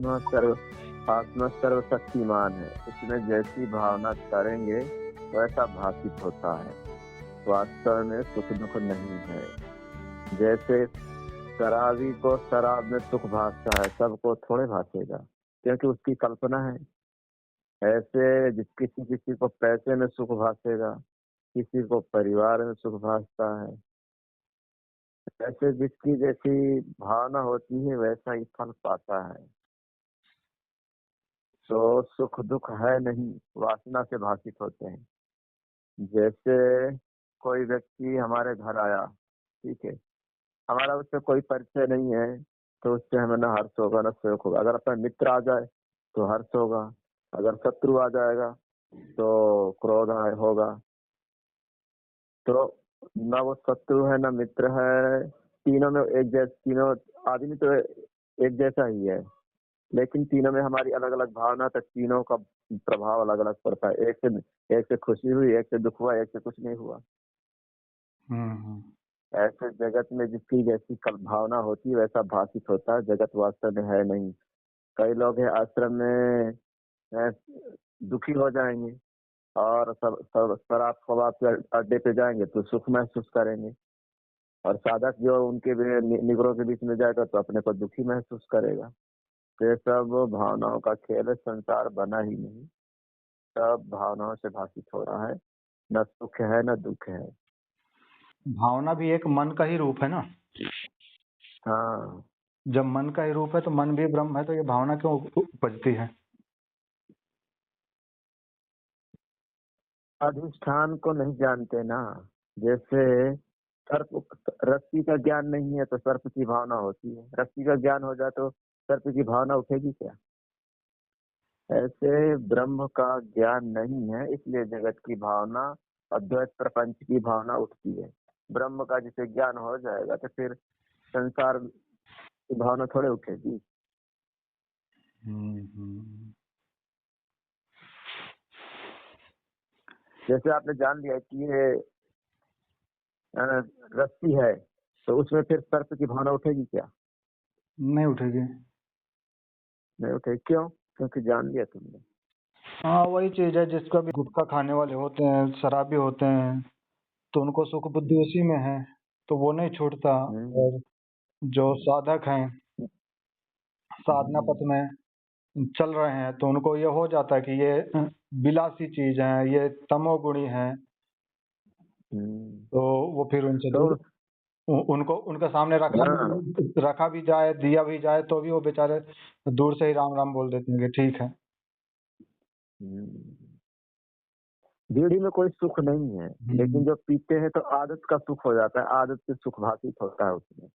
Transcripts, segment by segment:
आत्मा सर्व आत्मा सर्वशक्तिमान है। इसमें जैसी भावना करेंगे वैसा भाषित होता है। वास्तव में सुख दुख नहीं है। जैसे शराबी को शराब में सुख भासता है, सबको थोड़े भासेगा, क्योंकि उसकी कल्पना है। ऐसे किसी किसी को पैसे में सुख भासेगा, किसी को परिवार में सुख भासता है। ऐसे जिसकी जैसी भावना होती है वैसा ही फल पाता है। तो सुख दुख है नहीं, वासना से भाषित होते हैं। जैसे कोई व्यक्ति हमारे घर आया, ठीक है, हमारा उससे कोई परिचय नहीं है, तो उससे हमें न हर्ष होगा न शोक होगा। अगर अपना मित्र आ जाए तो हर्ष होगा, अगर शत्रु आ जाएगा तो क्रोध होगा। तो न वो शत्रु है न मित्र है, तीनों में एक जैसे, तीनों आदमी तो एक जैसा ही है, लेकिन तीनों में हमारी अलग अलग भावना, तक तीनों का प्रभाव अलग अलग पड़ता है। एक से खुशी हुई, एक से दुख हुआ, एक से कुछ नहीं हुआ। ऐसे जगत में जिसकी जैसी भावना होती है वैसा भाषित होता है। जगत वास्तव में है नहीं। कई लोग हैं आश्रम में दुखी हो जाएंगे और सब सब शराब कबाब के अड्डे पे जाएंगे तो सुख महसूस करेंगे, और साधक जो उनके निगरों के बीच में जाएगा तो अपने को दुखी महसूस करेगा। तो ये सब भावनाओं का खेल है, संसार बना ही नहीं, सब भावनाओं से भाषित हो रहा है। न सुख है न दुख है। भावना भी एक मन का ही रूप है ना। हाँ, जब मन का ही रूप है तो मन भी ब्रह्म है, तो ये भावना क्यों उपजती है? अधिष्ठान को नहीं जानते ना। जैसे सर्प, रस्सी का ज्ञान नहीं है तो सर्प की भावना होती है। रस्सी का ज्ञान हो जाए तो सर्प की भावना उठेगी क्या? ऐसे ब्रह्म का ज्ञान नहीं है, इसलिए जगत की भावना, अद्वैत प्रपंच की भावना उठती है। ब्रह्म का जिसे ज्ञान हो जाएगा तो फिर संसार की भावना थोड़े उठेगी। जैसे आपने जान लिया कि ये रस्सी है, तो उसमें फिर सर्प की भावना उठेगी क्या? नहीं उठेगी। नहीं उठेगी, क्यों? क्योंकि जान लिया तुमने। हाँ, वही चीज है, जिसका भी गुटखा खाने वाले होते हैं, शराबी होते हैं, तो उनको सुख बुद्धि उसी में है, तो वो नहीं छूटता। और जो साधक हैं, साधना पथ में चल रहे हैं, तो उनको ये हो जाता है कि ये विलासी चीज है, ये तमोगुणी है, तो वो फिर उनसे तो दूर, उनको उनके सामने हाँ, रखा भी जाए, दिया भी जाए, तो भी वो बेचारे दूर से ही राम राम बोल देते हैं कि ठीक है। बीड़ी में कोई सुख नहीं है, लेकिन जो पीते हैं तो आदत का सुख हो जाता है, आदत से सुख भाषित होता है उसमें।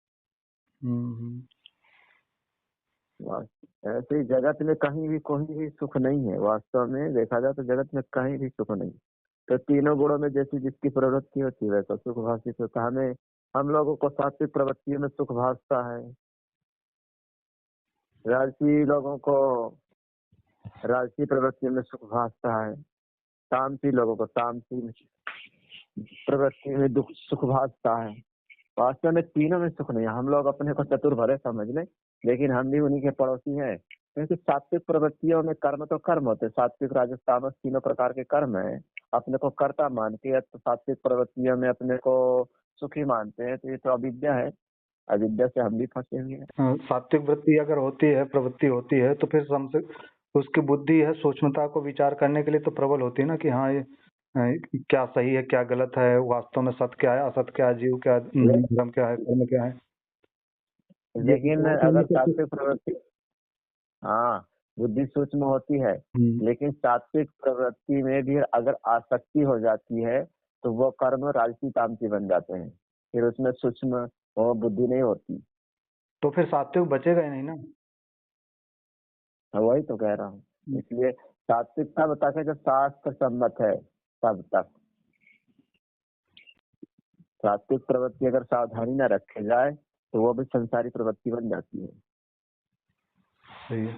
ऐसे ही जगत में कहीं भी कोई भी सुख नहीं है। वास्तव में देखा जाए तो जगत में कहीं भी सुख नहीं। तो तीनों गुणों में जैसी जिसकी प्रवृत्ति होती है वैसा सुख भाषित होता है। हमें, हम लोगों को सात्विक प्रवृत्तियों में सुख भासता है, राजसी लोगों को राजसी प्रवृत्ति में सुख भासता है, तामसी लोगों को तामसी प्रवृत्ति में दुख सुख भासता है। वास्तव में तीनों में सुख नहीं है। हम लोग अपने को चतुर भले समझ लें, लेकिन हम भी उन्हीं के पड़ोसी हैं। क्योंकि सात्विक प्रवृत्तियों में कर्म तो कर्म होते हैं, सात्विक राजस तामस तीनों प्रकार के कर्म है। अपने को कर्ता मान के तो सात्विक प्रवृत्तियों में अपने को सुखी मानते हैं, तो ये तो अविद्या है। अविद्या से हम भी फंसे हुए हैं। सात्विक वृत्ति अगर होती है, प्रवृत्ति होती है, तो फिर उसकी बुद्धि है, सूक्ष्मता को विचार करने के लिए तो प्रबल होती है ना, कि हाँ, ये क्या सही है, क्या गलत है, वास्तव में सत्य क्या है, असत्य क्या है, जीव क्या है, धर्म क्या है, कर्म क्या है। लेकिन अगर सात्विक प्रवृत्ति, हाँ, बुद्धि सूक्ष्म होती है, लेकिन सात्विक प्रवृत्ति में भी अगर आसक्ति हो जाती है तो वो कर्म राजसी तामसी बन जाते हैं, फिर उसमें सूक्ष्म वो बुद्धि नहीं होती। तो फिर सात्विक बचेगा ही नहीं ना। वही तो कह रहा हूँ। इसलिए सात्विक तब तक है जब शास्त्र सम्मत है, तब तक। सात्विक प्रवृत्ति अगर सावधानी न रखे जाए तो वो भी संसारी प्रवृत्ति बन जाती है। सही है।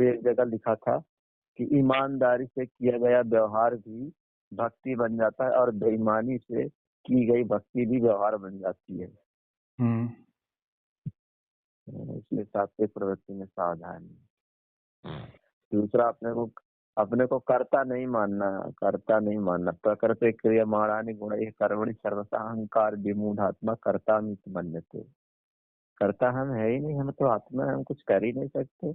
एक जगह लिखा था कि ईमानदारी से किया गया व्यवहार भी भक्ति बन जाता है, और बेईमानी से की गई भक्ति भी व्यवहार बन जाती है। इसलिए सात्विक प्रवृत्ति में सावधानी। दूसरा, अपने को कर्ता नहीं मानना, कर्ता नहीं मानना। प्रकृति क्रियमाणानि गुणैः कर्मणि सर्वथा अहंकार विमूढ़ात्मा कर्ता मन्यते। कर्ता हम है ही नहीं, हम तो आत्मा है, हम कुछ कर ही नहीं सकते।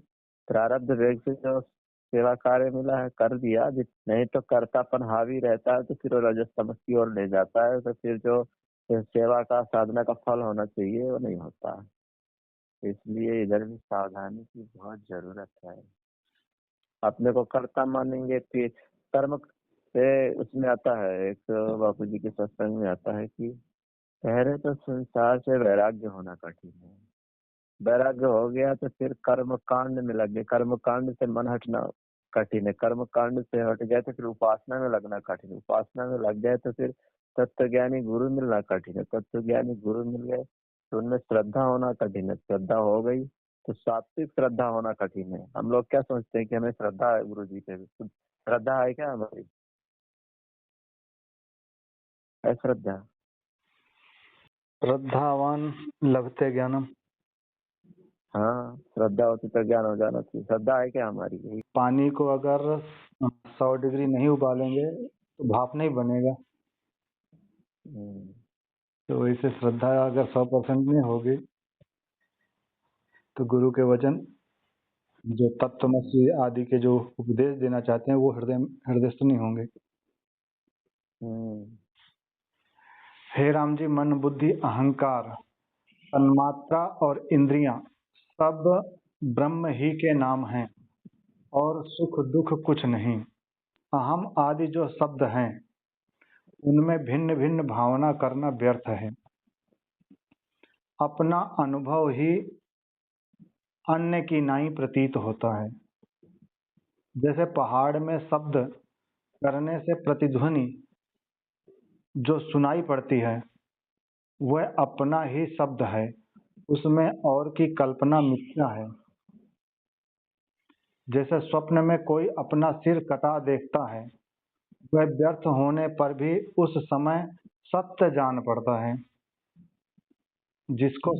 प्रारब्ध वेग से जो सेवा कार्य मिला है कर दिया, नहीं तो कर्तापन हावी रहता है तो फिर वो रजस तमस की ओर ले जाता है, तो फिर जो सेवा का साधना का फल होना चाहिए वो नहीं होता। इसलिए इधर भी सावधानी की बहुत जरूरत है। अपने को कर्ता मानेंगे फिर कर्म से उसमें आता है, एक बापू जी के सत्संग में आता है कि पहले तो संसार से वैराग्य होना कठिन है, वैराग्य हो गया तो फिर कर्म कांड में लग गए, कर्म कांड से मन हटना कठिन है, कर्म कांड से हट गए तो फिर उपासना में लगना कठिन है, उपासना में लग गए तो फिर तत्वज्ञानी गुरु मिलना कठिन है, तत्वज्ञानी गुरु मिल गए तो उनमें श्रद्धा होना कठिन है, श्रद्धा हो गई तो सात्विक श्रद्धा होना कठिन है। हम लोग क्या सोचते हैं कि हमें श्रद्धा है गुरु जी पे, श्रद्धा है क्या हमारी? है श्रद्धा? श्रद्धावान लभते ज्ञानम। हाँ, श्रद्धा होती तो ज्ञान हो जाना चाहिए। श्रद्धा है क्या हमारी? यही। पानी को अगर 100 डिग्री नहीं उबालेंगे तो भाप नहीं बनेगा। हम्म, तो वैसे श्रद्धा अगर 100% में होगी तो गुरु के वचन जो तत्वमसी आदि के जो उपदेश देना चाहते हैं वो हृदयस्थ नहीं होंगे। हम्म, हे राम जी, मन बुद्धि अहंकार तन्मात्रा और इंद्रियां सब ब्रह्म ही के नाम हैं और सुख दुख कुछ नहीं। अहम आदि जो शब्द हैं उनमें भिन्न भिन्न भावना करना व्यर्थ है। अपना अनुभव ही अन्य की नाई प्रतीत होता है। जैसे पहाड़ में शब्द करने से प्रतिध्वनि जो सुनाई पड़ती है वह अपना ही शब्द है, उसमें और की कल्पना मिथ्या है। जैसे स्वप्न में कोई अपना सिर कटा देखता है, वह व्यर्थ होने पर भी उस समय सत्य जान पड़ता है। जिसको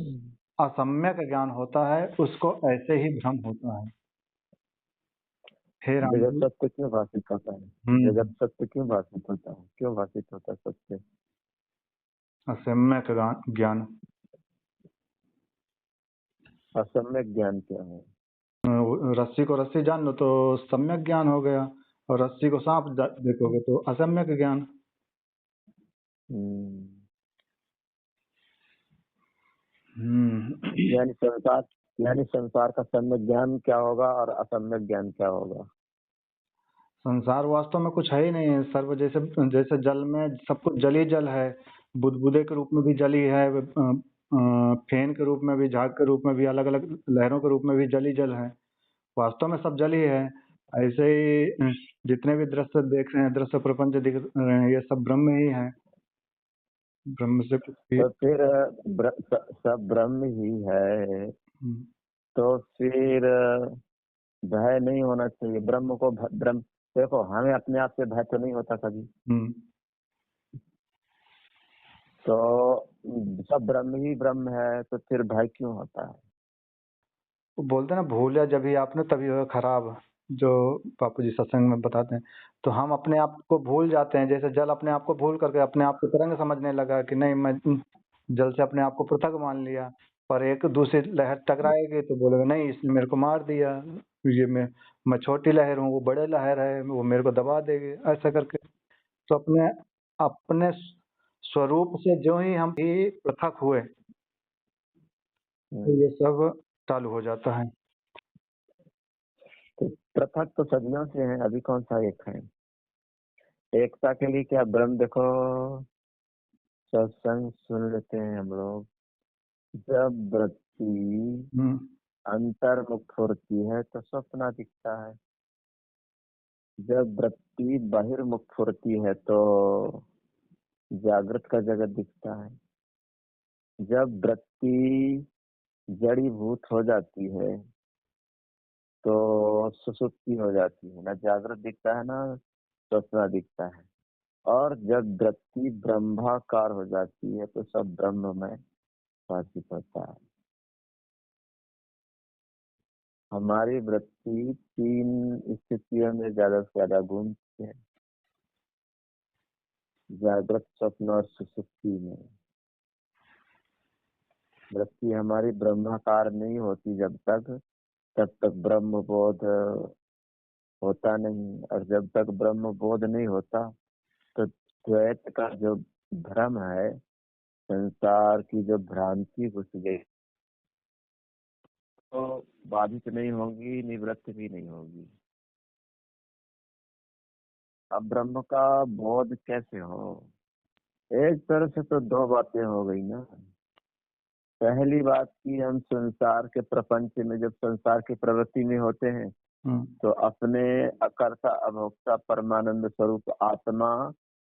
असम्यक ज्ञान होता है उसको ऐसे ही भ्रम होता है। हे राम जगत जी। सत्य क्यों भाषित होता है? जगत सत्य क्यों भाषित होता है? क्यों भाषित होता है सत्य? असम्यक ज्ञान। असम्यक ज्ञान क्या है? रस्सी को रस्सी जान लो तो सम्यक ज्ञान हो गया, और रस्सी को सांप देखोगे तो असम्यक ज्ञान। हम्म, हम्म। यानी संसार का सम्यक ज्ञान क्या होगा और असम्यक ज्ञान क्या होगा? संसार वास्तव में कुछ है ही नहीं है सर्व। जैसे जैसे जल में सब कुछ जल ही जल है, बुदबुदे के रूप में भी जल ही है, फेन के रूप में भी, झाग के रूप में भी, अलग अलग लहरों के रूप में भी जल ही जल है। वास्तव में सब जल ही है। ऐसे ही जितने भी दृश्य देख रहे हैं, दृश्य प्रपंच दिख रहे हैं, ये सब ब्रह्म ही है। ब्रह्म से कुछ भी। तो फिर सब ब्रह्म ही है, हम्म, तो फिर भय नहीं होना चाहिए। ब्रह्म को ब्रह्म देखो, हमें अपने आप से भय तो नहीं होता कभी, हम्म। तो सब ब्रह्म ही ब्रह्म है तो फिर भय क्यों होता है? वो बोलते हैं ना, भूल या जब ही आपने तभी होगा खराब, जो बापू जी सत्संग में बताते हैं। तो हम अपने आप को भूल जाते हैं। जैसे जल अपने आप को भूल करके अपने आप को तरंग समझने लगा कि नहीं, मैं जल से अपने आप को पृथक मान लिया। पर एक दूसरी लहर टकराएगी तो बोलेगा नहीं, इसने मेरे को मार दिया, ये मैं छोटी लहर हूँ, वो बड़े लहर है, वो मेरे को दबा देगी, ऐसा करके। तो अपने अपने स्वरूप से जो ही हम ही पृथक हुए तो ये सब चालू हो जाता है। तो पृथक तो सदियों से है, अभी कौन सा एक है? एकता के लिए क्या ब्रह्म देखो, सत्संग सुन लेते हैं हम लोग। जब वृत्ति हम्म। अंतर्मुख होती है तो सपना दिखता है, जब वृत्ति बहिर्मुख होती है तो जागृत का जगत दिखता है, जब वृत्ति जड़ीभूत हो जाती है तो सुसुप्ति हो जाती है, ना जागृत दिखता है ना सपना दिखता है। और जब वृत्ति ब्रह्माकार हो जाती है तो सब ब्रह्म में भाषित होता है। हमारी वृत्ति 3 स्थितियों में ज्यादा से ज्यादा घूमती है, जागृत, स्वप्न और सुषुप्ति में। वृत्ति हमारी ब्रह्माकार नहीं होती तब तक ब्रह्म बोध होता नहीं, और जब तक ब्रह्म बोध नहीं होता तो द्वैत का जो भ्रम है, संसार की जो भ्रांति घुस गई, तो बाधित नहीं होगी, निवृत्त भी नहीं होगी। अब ब्रह्म का बोध कैसे हो? एक तरह से तो दो बातें हो गई ना। पहली बात की, हम संसार के प्रपंच में, जब संसार की प्रवृत्ति में होते हैं तो अपने अकर्ता अभोक्ता परमानंद स्वरूप आत्मा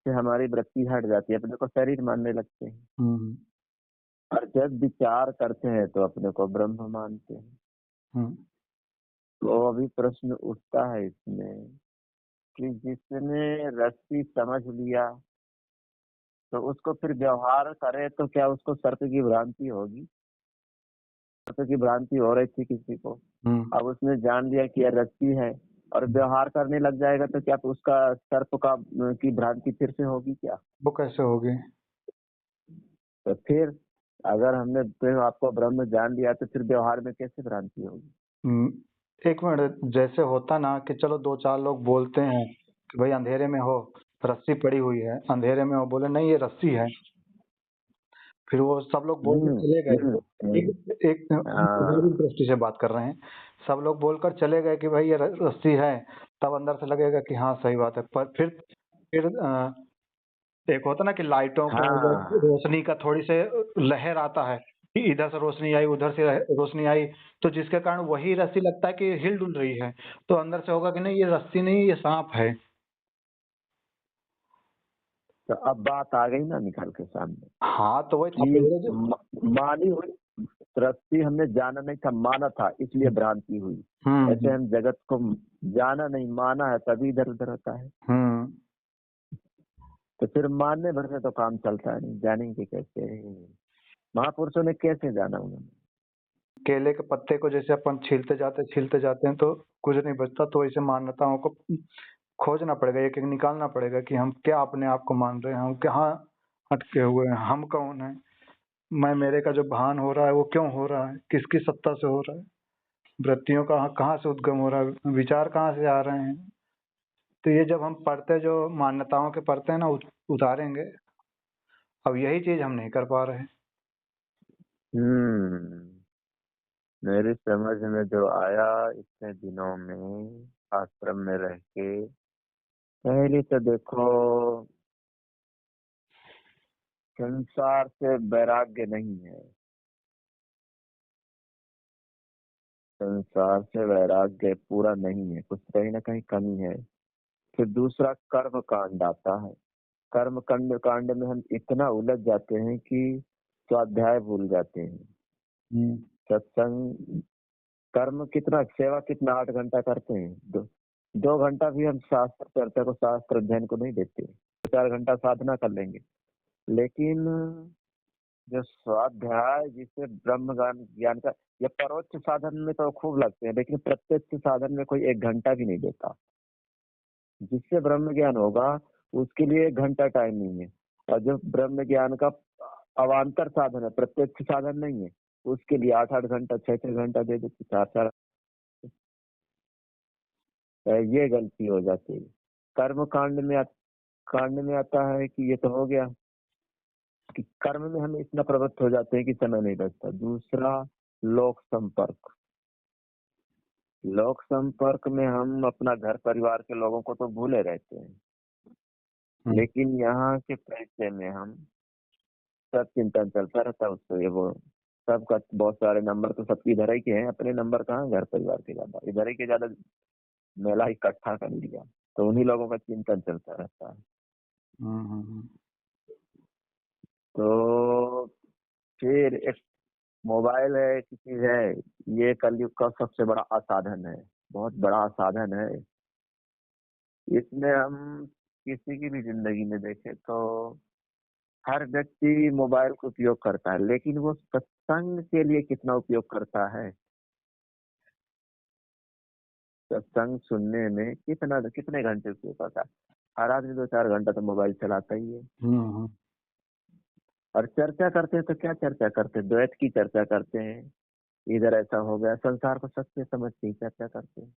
से हमारी वृत्ति हट जाती है, अपने को शरीर मानने लगते हैं। और जब विचार करते हैं तो अपने को ब्रह्म मानते हैं। तो अभी प्रश्न उठता है इसमें कि जिसने रस्सी समझ लिया तो उसको फिर व्यवहार करे तो क्या उसको सर्प की भ्रांति होगी? सर्प की भ्रांति हो रही थी किसी को, अब उसने जान लिया कि यह रस्सी है और व्यवहार करने लग जाएगा तो क्या उसका सर्प का की भ्रांति फिर से होगी क्या? वो कैसे होगी? तो फिर अगर हमने फिर आपको ब्रह्म जान लिया तो फिर व्यवहार में कैसे भ्रांति होगी? एक मिनट, जैसे होता ना कि चलो 2-4 लोग बोलते हैं कि भाई अंधेरे में हो, रस्सी पड़ी हुई है, अंधेरे में हो, बोले नहीं ये रस्सी है, फिर वो सब लोग बोलकर चले गए। एक स्वाभाविक दृष्टि से बात कर रहे हैं, सब लोग बोलकर चले गए कि भाई ये रस्सी है, तब अंदर से लगेगा कि हाँ सही बात है। पर फिर एक होता ना कि लाइटों का रोशनी का थोड़ी से लहर आता है कि इधर से रोशनी आई, उधर से रोशनी आई, तो जिसके कारण वही रस्सी लगता है कि हिल डुल रही है, तो अंदर से होगा कि नहीं ये रस्सी नहीं, ये सांप है। तो अब बात आ गई ना निकाल के सामने। हाँ तो वही मानी हुई रस्सी हमने जाना नहीं था, माना था, इसलिए भ्रांति हुई। ऐसे हम जगत को जाना नहीं, माना है, तभी इधर उधर होता है। तो फिर मानने भर से तो काम चलता है नहीं, जानेंगे कैसे? महापुरुषों ने कैसे जाना? उन्होंने केले के पत्ते को जैसे अपन छीलते जाते हैं तो कुछ नहीं बचता, तो ऐसे मान्यताओं को खोजना पड़ेगा, एक एक निकालना पड़ेगा कि हम क्या अपने आप को मान रहे हैं, हम कहाँ अटके हुए हैं, हम कौन है, मैं मेरे का जो भान हो रहा है वो क्यों हो रहा है, किसकी सत्ता से हो रहा है, वृत्तियों का कहाँ से उद्गम हो रहा है, विचार कहाँ से आ रहे हैं। तो ये जब हम पढ़ते, जो मान्यताओं के पढ़ते हैं ना, उतारेंगे। अब यही चीज हम नहीं कर पा रहे। मेरी समझ में जो आया इतने दिनों में आश्रम में रह के, पहले तो देखो संसार से वैराग्य नहीं है, संसार से वैराग्य पूरा नहीं है, कुछ कहीं ना कहीं कमी है। फिर दूसरा कर्म कांड आता है। कर्म कांड में हम इतना उलझ जाते हैं कि स्वाध्याय भूल जाते हैं। सत्संग कर्म कितना, सेवा कितना, 8 घंटा करते हैं, 2 घंटा भी हम शास्त्र चर्चा को, शास्त्र अध्ययन को नहीं देते, 4 घंटा साधना कर लेंगे। लेकिन जो स्वाध्याय जिसे ब्रह्म ज्ञान का, या परोक्ष साधन में तो खूब लगते हैं, लेकिन प्रत्यक्ष साधन में कोई 1 घंटा भी नहीं देता। जिससे ब्रह्म ज्ञान होगा उसके लिए 1 घंटा टाइम नहीं है, और जो ब्रह्म ज्ञान का अवान्तर साधन है, प्रत्यक्ष साधन नहीं है, उसके लिए 8-8 घंटा, 6-6 घंटा दे देते, 4-4। ये गलती हो जाती है। कर्म कांड में आता है कि ये तो हो गया कि कर्म में हम इतना प्रवृत्त हो जाते हैं कि समय नहीं बचता। दूसरा लोक संपर्क, लोक संपर्क में हम अपना घर परिवार के लोगों को तो भूले रहते हैं, लेकिन यहाँ के पैसे में हम सब चिंतन चलता रहता है उसको, ये वो सबका बहुत सारे नंबर तो सबकी इधर ही के हैं, अपने नंबर कहाँ घर परिवार के ज्यादा, इधर ही के ज्यादा मेला इकट्ठा कर लिया, तो उन्हीं लोगों का चिंतन चलता रहता है। तो फिर एक मोबाइल है, एक चीज है, ये कलयुग का सबसे बड़ा असाधन है, बहुत बड़ा असाधन है। इसमें हम किसी की भी जिंदगी में देखें तो हर व्यक्ति मोबाइल का उपयोग करता है, लेकिन वो सत्संग के लिए कितना उपयोग करता है? सत्संग सुनने में कितने घंटे से होता है। हर आदमी 2-4 घंटा तो मोबाइल चलाता ही है। और चर्चा करते हैं तो क्या चर्चा करते हैं, द्वैत की चर्चा करते हैं, इधर ऐसा हो गया, संसार को सत्य समझ के ही चर्चा करते हैं।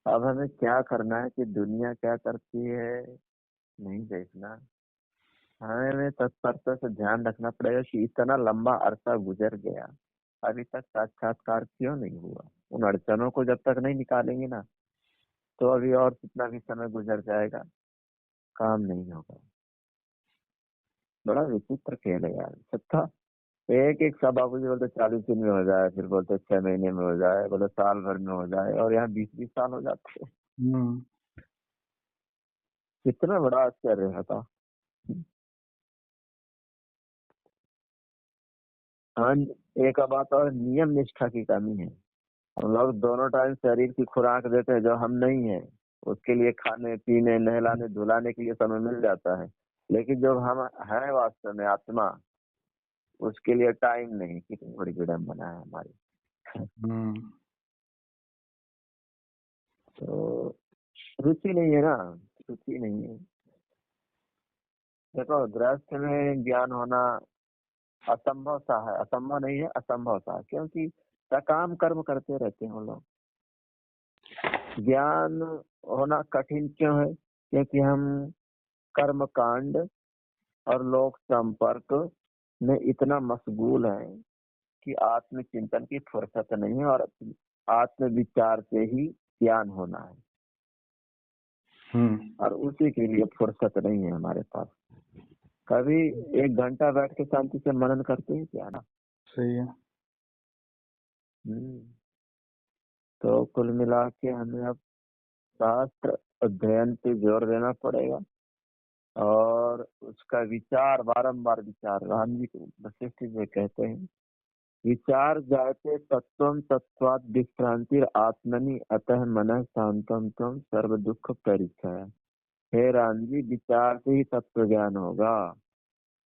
अब हमें क्या करना है कि दुनिया क्या करती है नहीं देखना, हमें तत्परता से ध्यान रखना पड़ेगा कि इतना लंबा अरसा गुजर गया, अभी तक साक्षात्कार क्यों नहीं हुआ। उन अड़चनों को जब तक नहीं निकालेंगे ना, तो अभी और कितना भी समय गुजर जाएगा, काम नहीं होगा। बड़ा विचित्र खेल है यार सत्ता। एक सब बाबू जी बोलते 40 दिन में हो जाए, फिर बोलते 6 महीने में हो जाए, बोले साल भर में हो जाए, और यहाँ 20-20 साल हो जाते हैं। कितना बड़ा आश्चर्य है था। हाँ, एक बात और, नियम निष्ठा की कमी है। हम लोग दोनों टाइम शरीर की खुराक देते हैं जो हम नहीं है, उसके लिए खाने पीने नहलाने धुलाने के लिए समय मिल जाता है, लेकिन जब हम है वास्तव में आत्मा, उसके लिए टाइम नहीं। कितनी बड़ी विडम्बना है हमारी। तो रुचि नहीं है ना, रुचि नहीं है। देखो गृहस्थ में ज्ञान होना असंभव सा है, असंभव नहीं है, असंभव सा है, क्योंकि सकाम कर्म करते रहते हैं वो लोग। ज्ञान होना कठिन क्यों है, क्योंकि हम कर्म कांड और लोक संपर्क में इतना मशगूल है कि आत्मचिंतन की फुर्सत नहीं है, और आत्म विचार से ही ज्ञान होना है, और उसी के लिए फुर्सत नहीं है हमारे पास। कभी 1 घंटा बैठ के शांति से मनन करते हैं क्या ना। सही है। तो कुल मिला के हमें अब शास्त्र अध्ययन पे जोर देना पड़ेगा, और उसका विचार, बारंबार विचार, राम जी वशिष्ठ जी कहते हैं, विचार जायते तत्वम तत्वात् विश्रांतिर आत्मनि अतः मनः शांतम तम सर्व दुख परिचय। हे राम जी, विचार से ही तत्व ज्ञान होगा,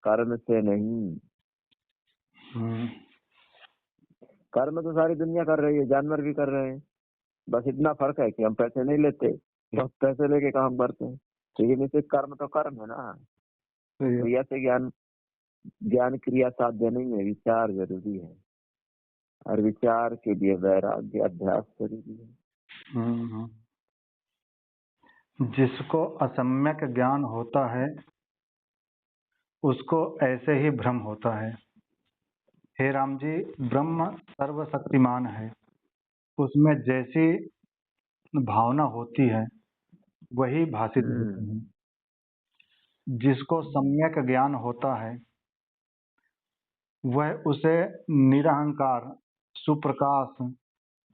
कर्म से नहीं। कर्म तो सारी दुनिया कर रही है, जानवर भी कर रहे हैं, बस इतना फर्क है कि हम पैसे नहीं लेते, हम पैसे लेके काम करते हैं, लेकिन इसे कर्म तो कर्म है ना। क्रिया से ज्ञान क्रिया साध्य नहीं है, विचार जरूरी है, और विचार के लिए वैराग्य अभ्यास जरूरी है। जिसको असम्यक ज्ञान होता है उसको ऐसे ही भ्रम होता है। हे राम जी, ब्रह्म सर्वशक्तिमान है, उसमें जैसी भावना होती है वही भाषित होते हैं। जिसको सम्यक ज्ञान होता है वह उसे निरहंकार, सुप्रकाश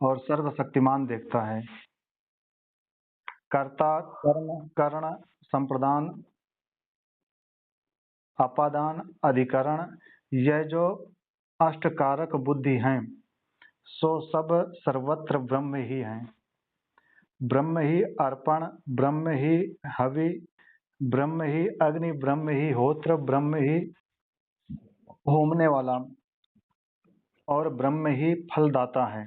और सर्वशक्तिमान देखता है। कर्ता कर्म करण संप्रदान अपादान अधिकरण, यह जो अष्टकारक बुद्धि हैं सो सब सर्वत्र ब्रह्म ही हैं। ब्रह्म ही अर्पण, ब्रह्म ही हवि, ब्रह्म ही अग्नि, ब्रह्म ही होत्र, ब्रह्म ही होमने वाला, और ब्रह्म ही फलदाता है।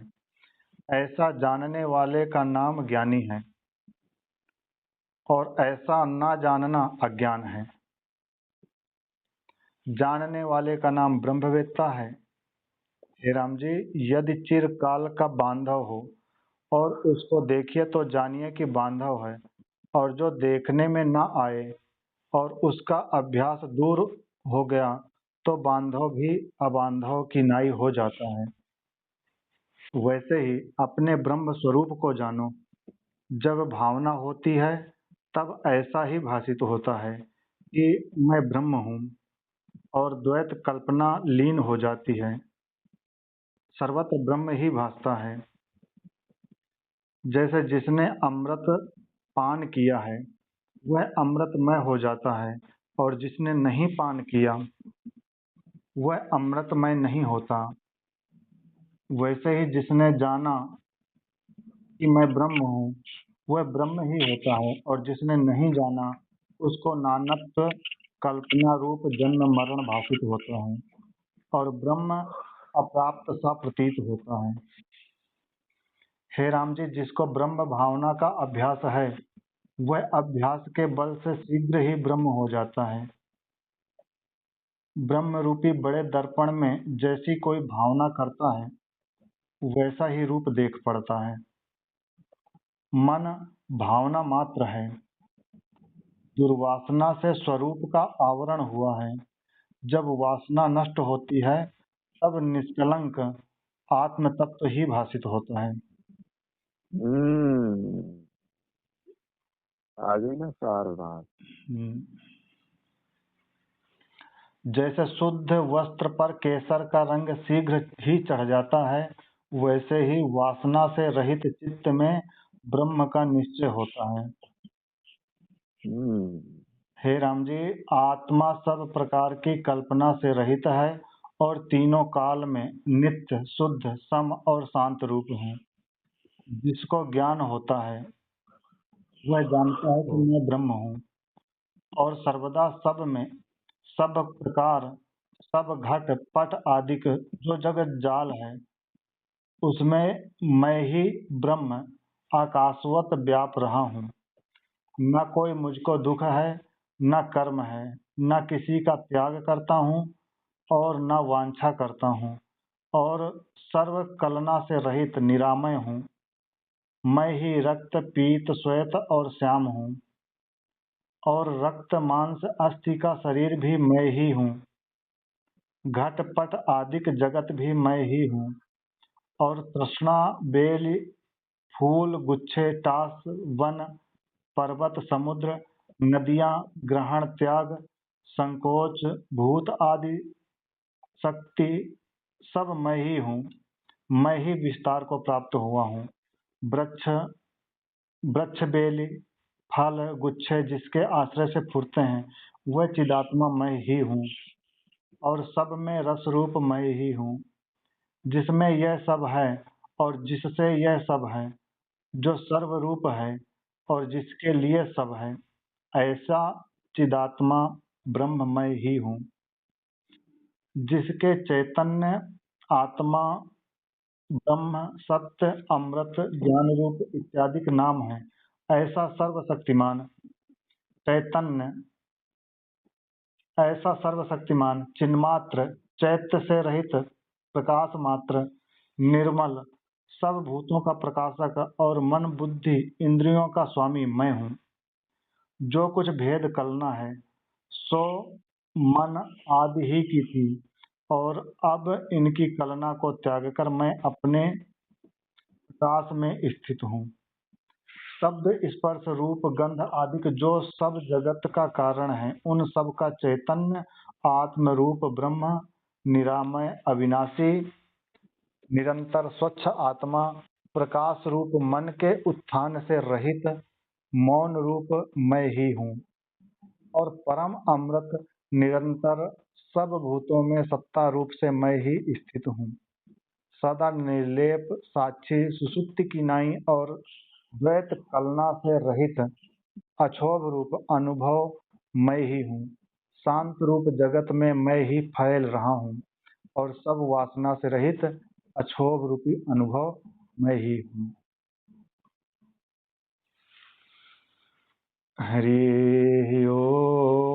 ऐसा जानने वाले का नाम ज्ञानी है, और ऐसा ना जानना अज्ञान है। जानने वाले का नाम ब्रह्मवेत्ता है। हे राम जी, यदि चिरकाल का बांधव हो और उसको देखिए तो जानिए कि बांधव है, और जो देखने में ना आए और उसका अभ्यास दूर हो गया तो बांधव भी अबांधव की नाई हो जाता है। वैसे ही अपने ब्रह्म स्वरूप को जानो। जब भावना होती है तब ऐसा ही भाषित होता है कि मैं ब्रह्म हूँ, और द्वैत कल्पना लीन हो जाती है। सर्वत्र ब्रह्म ही भासता है। जैसे जिसने अमृत पान किया है वह अमृतमय हो जाता है, और जिसने नहीं पान किया वह अमृतमय नहीं होता। वैसे ही जिसने जाना कि मैं ब्रह्म हूँ वह ब्रह्म ही होता है, और जिसने नहीं जाना उसको नानत्व कल्पना रूप जन्म मरण भाषित होता है, और ब्रह्म अप्राप्त सा प्रतीत होता है। हे राम जी, जिसको ब्रह्म भावना का अभ्यास है वह अभ्यास के बल से शीघ्र ही ब्रह्म हो जाता है। ब्रह्म रूपी बड़े दर्पण में जैसी कोई भावना करता है वैसा ही रूप देख पड़ता है। मन भावना मात्र है, दुर्वासना से स्वरूप का आवरण हुआ है। जब वासना नष्ट होती है तब निष्कलंक आत्म तत्व ही भासित होता है। आ गई ना सार बात। जैसे शुद्ध वस्त्र पर केसर का रंग शीघ्र ही चढ़ जाता है, वैसे ही वासना से रहित चित्त में ब्रह्म का निश्चय होता है। हे राम जी, आत्मा सब प्रकार की कल्पना से रहित है और तीनों काल में नित्य, शुद्ध, सम और शांत रूप है। जिसको ज्ञान होता है वह जानता है कि मैं ब्रह्म हूँ और सर्वदा सब में, सब प्रकार, सब घट पट आदि जो जगत जाल है उसमें मैं ही ब्रह्म आकाशवत व्याप रहा हूँ। न कोई मुझको दुख है, न कर्म है, न किसी का त्याग करता हूँ और न वांछा करता हूँ और सर्व कलना से रहित निरामय हूँ। मैं ही रक्त, पीत, श्वेत और श्याम हूँ और रक्त, मांस, अस्थि का शरीर भी मैं ही हूँ। घट पट आदिक जगत भी मैं ही हूँ और तृष्णा, बेल, फूल, गुच्छे, टास, वन, पर्वत, समुद्र, नदियां, ग्रहण, त्याग, संकोच, भूत आदि शक्ति सब मैं ही हूँ। मैं ही विस्तार को प्राप्त हुआ हूँ। वृक्ष, वृक्ष बेली, फल, गुच्छे जिसके आश्रय से फूटते हैं वह चिदात्मा मैं ही हूँ और सब में रस रूप मैं ही हूँ। जिसमें यह सब है और जिससे यह सब है, जो सर्वरूप है और जिसके लिए सब है, ऐसा चिदात्मा ब्रह्म मैं ही हूँ। जिसके चैतन्य, आत्मा, ब्रह्म, सत्य, अमृत, ज्ञान रूप इत्यादि के नाम है, ऐसा सर्वशक्तिमान चैतन्य, ऐसा सर्वशक्तिमान चिन्मात्र, चैत्य से रहित, प्रकाश मात्र, निर्मल, सब भूतों का प्रकाशक और मन बुद्धि इंद्रियों का स्वामी मैं हूँ। जो कुछ भेद कलना है सो मन आदि ही की थी और अब इनकी कलना को त्याग कर मैं अपने प्रकाश में स्थित हूँ। शब्द, स्पर्श, रूप, गंध आदि के जो सब जगत का कारण है उन सब का चैतन्य आत्म रूप ब्रह्म निरामय, अविनाशी, निरंतर स्वच्छ आत्मा, प्रकाश रूप मन के उत्थान से रहित मौन रूप मैं ही हूँ और परम अमृत निरंतर सब भूतों में सत्ता रूप से मैं ही स्थित हूँ। सदा निर्लेप, साक्षी, सुषुप्ति की नाई और द्वैत कलना से रहित अक्षोभ रूप अनुभव मैं ही हूँ। शांत रूप जगत में मैं ही फैल रहा हूँ और सब वासना से रहित अक्षोभ रूपी अनुभव मैं ही हूँ। हरि ओम।